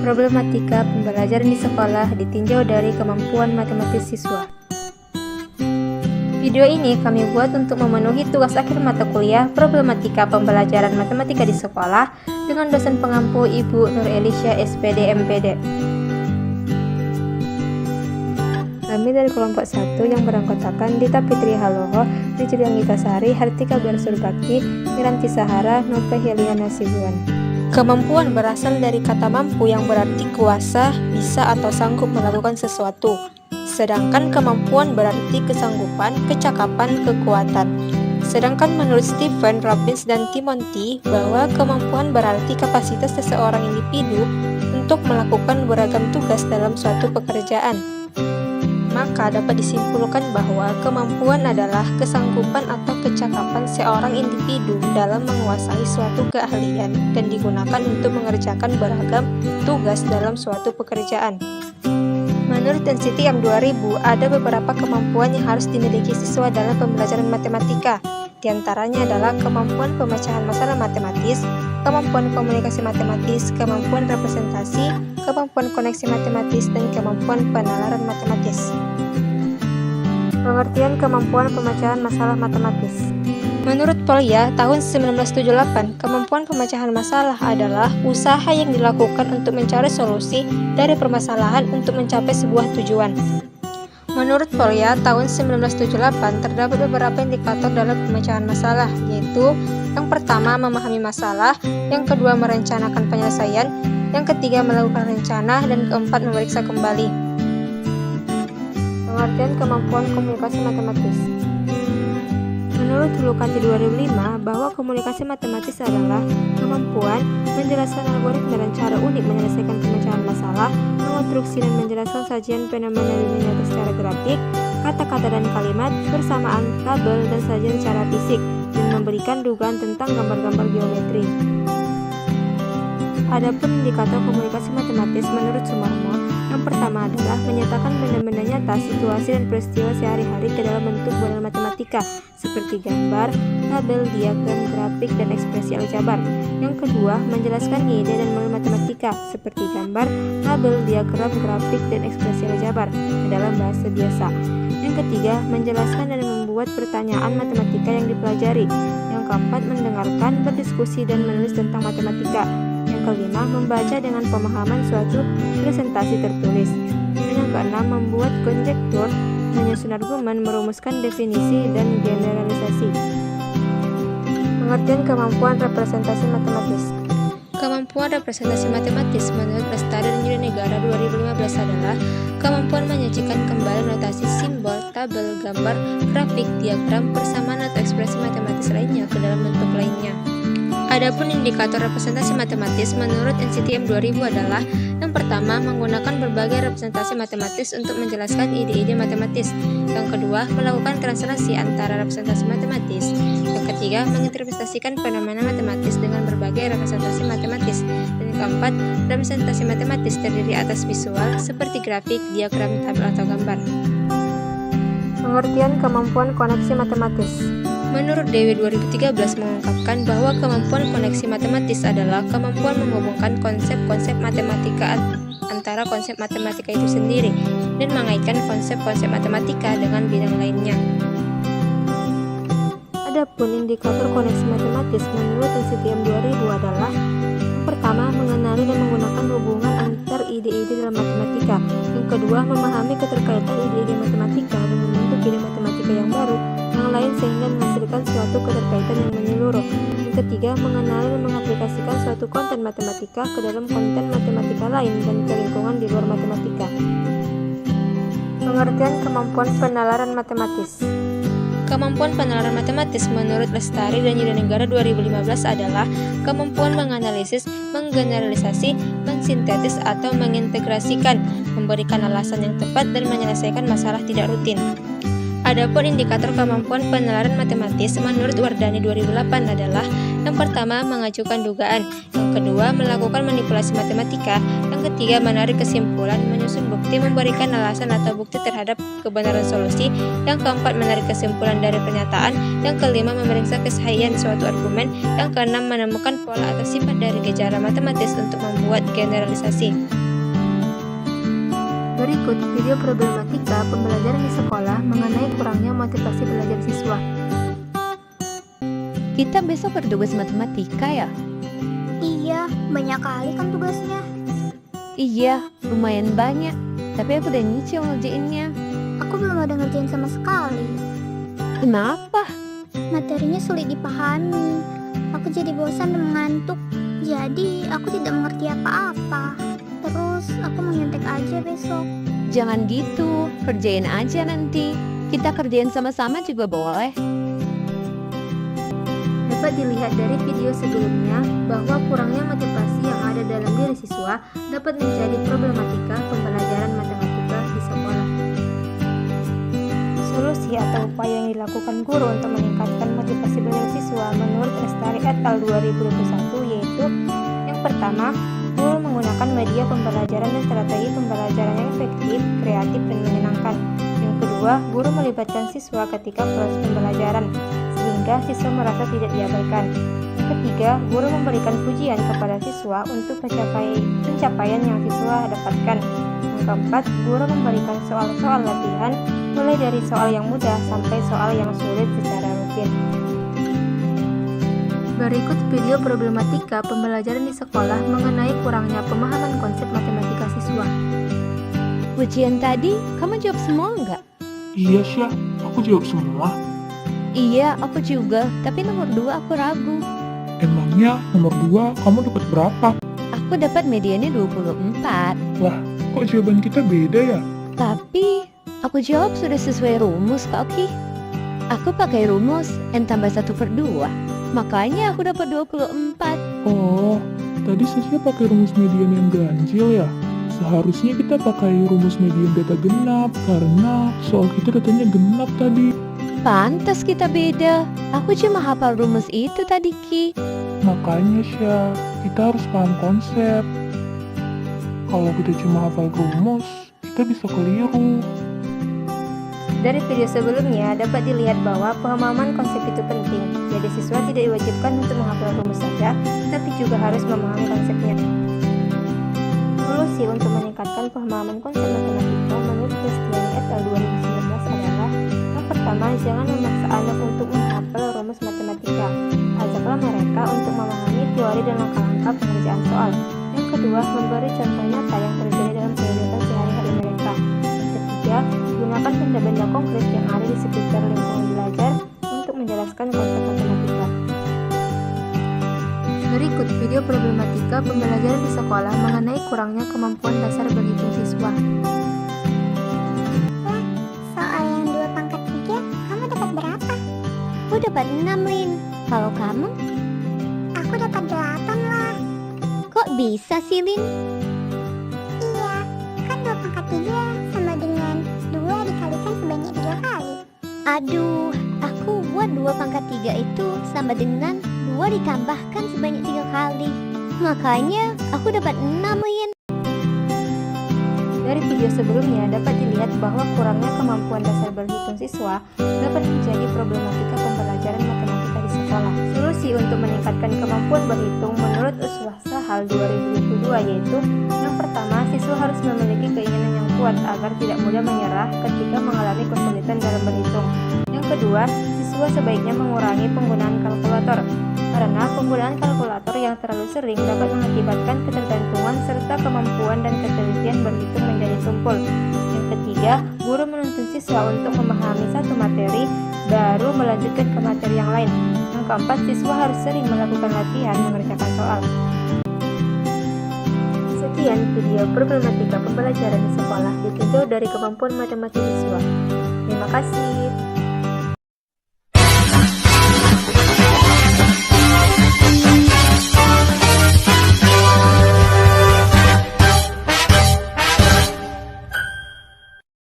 Problematika pembelajaran di sekolah ditinjau dari kemampuan matematis siswa. Video ini kami buat untuk memenuhi tugas akhir mata kuliah Problematika Pembelajaran Matematika di Sekolah dengan dosen pengampu Ibu Nur Elisha SPD MPD. Kami dari kelompok 1 yang beranggotakan Dita Fitri Haloho, Rijul Gitasari, Hartika Bersurbakti, Miranti Sahara, Nope Heliana Sibuan. Kemampuan berasal dari kata mampu yang berarti kuasa, bisa atau sanggup melakukan sesuatu. Sedangkan kemampuan berarti kesanggupan, kecakapan, kekuatan. Sedangkan menurut Stephen, Robbins, dan Timothy bahwa kemampuan berarti kapasitas seseorang individu untuk melakukan beragam tugas dalam suatu pekerjaan. Maka dapat disimpulkan bahwa kemampuan adalah kesanggupan atau kecakapan seorang individu dalam menguasai suatu keahlian dan digunakan untuk mengerjakan beragam tugas dalam suatu pekerjaan. Menurut NCTM 2000, ada beberapa kemampuan yang harus dimiliki siswa dalam pembelajaran matematika. Di antaranya adalah kemampuan pemecahan masalah matematis, kemampuan komunikasi matematis, kemampuan representasi, kemampuan koneksi matematis, dan kemampuan penalaran matematis. Pengertian kemampuan pemecahan masalah matematis. Menurut Polya, tahun 1978, kemampuan pemecahan masalah adalah usaha yang dilakukan untuk mencari solusi dari permasalahan untuk mencapai sebuah tujuan. Menurut Polya, tahun 1978 terdapat beberapa indikator dalam pemecahan masalah, yaitu yang pertama memahami masalah, yang kedua merencanakan penyelesaian, yang ketiga melakukan rencana, dan keempat memeriksa kembali. Pengertian kemampuan komunikasi matematis. Menurut Lukati 2005, bahwa komunikasi matematis adalah kemampuan menjelaskan algoritma dan cara unik menyelesaikan pemecahan masalah, mengonstruksi dan menjelaskan sajian fenomena dunia nyata secara grafik, kata-kata dan kalimat, bersamaan tabel dan sajian secara fisik, dan memberikan dugaan tentang gambar-gambar geometri. Adapun indikator komunikasi matematis menurut Sumarmo, yang pertama adalah menyatakan benda-benda nyata, situasi, dan peristiwa sehari-hari ke dalam bentuk model matematika seperti gambar, tabel, diagram, grafik, dan ekspresi aljabar. Yang kedua, menjelaskan ide dan model matematika seperti gambar, tabel, diagram, grafik, dan ekspresi aljabar ke dalam bahasa biasa. Yang ketiga, menjelaskan dan membuat pertanyaan matematika yang dipelajari. Yang keempat, mendengarkan, berdiskusi, dan menulis tentang matematika. Yang kelima, membaca dengan pemahaman suatu presentasi tertulis. Dan yang keenam, membuat konjektur, menyusun argumen, merumuskan definisi, dan generalisasi. Pengertian kemampuan representasi matematis. Kemampuan representasi matematis menurut Lestari dan Yudanegara 2015 adalah kemampuan menyajikan kembali notasi simbol, tabel, gambar, grafik, diagram, persamaan atau ekspresi matematis lainnya ke dalam bentuk lainnya. Adapun indikator representasi matematis menurut NCTM 2000 adalah yang pertama, menggunakan berbagai representasi matematis untuk menjelaskan ide-ide matematis. Yang kedua, melakukan translasi antara representasi matematis. Yang ketiga, menginterpretasikan fenomena matematis dengan berbagai representasi matematis. Dan yang keempat, representasi matematis terdiri atas visual seperti grafik, diagram, tabel, atau gambar. Pengertian kemampuan koneksi matematis. Menurut Dewi 2013 mengungkapkan bahwa kemampuan koneksi matematis adalah kemampuan menghubungkan konsep-konsep matematika antara konsep matematika itu sendiri dan mengaitkan konsep-konsep matematika dengan bidang lainnya. Adapun indikator koneksi matematis menurut NCTM 2000 adalah yang pertama, mengenali dan menggunakan hubungan antar ide-ide dalam matematika. Yang kedua, memahami keterkaitan ide-ide matematika dan membentuk ide matematika yang baru yang lain sehingga menghasilkan suatu keterkaitan yang menyeluruh. Yang ketiga, mengenali dan mengaplikasikan suatu konten matematika ke dalam konten matematika lain dan ke lingkungan di luar matematika. Pengertian kemampuan penalaran matematis. Kemampuan penalaran matematis menurut Lestari dan Yudanegara 2015 adalah kemampuan menganalisis, menggeneralisasi, mensintetis atau mengintegrasikan, memberikan alasan yang tepat dan menyelesaikan masalah tidak rutin. Adapun indikator kemampuan penalaran matematis menurut Wardani 2008 adalah yang pertama, mengajukan dugaan, yang kedua, melakukan manipulasi matematika, yang ketiga, menarik kesimpulan, menyusun bukti, memberikan alasan atau bukti terhadap kebenaran solusi, yang keempat, menarik kesimpulan dari pernyataan, yang kelima, memeriksa kesahihan suatu argumen, yang keenam, menemukan pola atau sifat dari gejala matematis untuk membuat generalisasi. Berikut video problematika pembelajaran di sekolah mengenai kurangnya motivasi belajar siswa. Kita besok bertugas matematika ya? Iya, banyak kali kan tugasnya. Iya, lumayan banyak. Tapi aku udah nyicil ngerjainnya. Aku belum ada ngerjain sama sekali. Kenapa? Materinya sulit dipahami. Aku jadi bosan dan mengantuk. Jadi aku tidak mengerti apa-apa. Terus aku mau nyontek aja besok. Jangan gitu, kerjain aja nanti. Kita kerjain sama-sama juga boleh. Dapat dilihat dari video sebelumnya bahwa kurangnya motivasi yang ada dalam diri siswa dapat menjadi problematika pembelajaran matematika di sekolah. Solusi atau upaya yang dilakukan guru untuk meningkatkan motivasi belajar siswa menurut Lestari et al. 2021 yaitu yang pertama, guru menggunakan media pembelajaran dan strategi pembelajaran yang efektif, kreatif, dan menyenangkan. Yang kedua, guru melibatkan siswa ketika proses pembelajaran, sehingga siswa merasa tidak diabaikan. Yang ketiga, guru memberikan pujian kepada siswa untuk pencapaian yang siswa dapatkan. Yang keempat, guru memberikan soal-soal latihan, mulai dari soal yang mudah sampai soal yang sulit secara rutin. Berikut video problematika pembelajaran di sekolah mengenai kurangnya pemahaman konsep matematika siswa. Ujian tadi, kamu jawab semua nggak? Iya Syah, aku jawab semua. Iya, aku juga. Tapi nomor 2 aku ragu. Emangnya nomor 2 kamu dapat berapa? Aku dapat mediannya 24. Wah, kok jawaban kita beda ya? Tapi, aku jawab sudah sesuai rumus, Kak Oki. Aku pakai rumus N tambah 1/2. Makanya aku dapat 24. Oh, tadi Sasha pakai rumus median yang ganjil ya? Seharusnya kita pakai rumus median data genap, karena soal kita datanya genap tadi. Pantas kita beda. Aku cuma hafal rumus itu tadi, Ki. Makanya Syah, kita harus paham konsep. Kalau kita cuma hafal rumus, kita bisa keliru. Dari video sebelumnya dapat dilihat bahwa pemahaman konsep itu penting. Jadi siswa tidak diwajibkan untuk menghafal rumus saja, tapi juga harus memahami konsepnya. Solusi untuk meningkatkan pemahaman konsep matematika menurut Kristiani et al. 2019 adalah yang pertama, jangan memaksa anak untuk menghafal rumus matematika. Ajaklah mereka untuk memahami teori dan langkah-langkah pengerjaan soal. Yang kedua, memberi contoh nyata yang terjadi dalam kehidupan sehari-hari mereka. Yang ketiga, gunakan benda-benda konkret yang ada di sekitar lingkungan belajar untuk menjelaskan konsep matematika. Berikut video problematika pembelajaran di sekolah mengenai kurangnya kemampuan dasar berhitung siswa. Wah, soal yang 2 pangkat 3, kamu dapat berapa? Aku dapat 6, Lin. Kalau kamu? Aku dapat 8 lah. Kok bisa sih, Lin? Iya, kan 2 pangkat 3 sama dengan 2 dikalikan sebanyak 3 kali. Aduh, aku buat 2 pangkat 3 itu sama dengan 2 ditambahkan sebanyak 3 kali. Makanya aku dapat 6, Lin. Dari video sebelumnya dapat dilihat bahwa kurangnya kemampuan dasar berhitung siswa dapat menjadi problematika pembelajaran matematika di sekolah. Solusi untuk meningkatkan kemampuan berhitung menurut Uswah Sahal 2022 yaitu yang pertama, siswa harus memiliki keinginan yang kuat agar tidak mudah menyerah ketika mengalami kesulitan dalam berhitung. Yang kedua, siswa sebaiknya mengurangi penggunaan kalkulator karena penggunaan kalkulator yang terlalu sering dapat mengakibatkan ketergantungan serta kemampuan dan ketelitian berhitung menjadi tumpul. Yang ketiga, guru menuntun siswa untuk memahami satu materi baru melanjutkan ke materi yang lain. Yang keempat, siswa harus sering melakukan latihan mengerjakan soal. Sekian video problematika pembelajaran di sekolah ditinjau dari kemampuan matematika siswa. Terima kasih.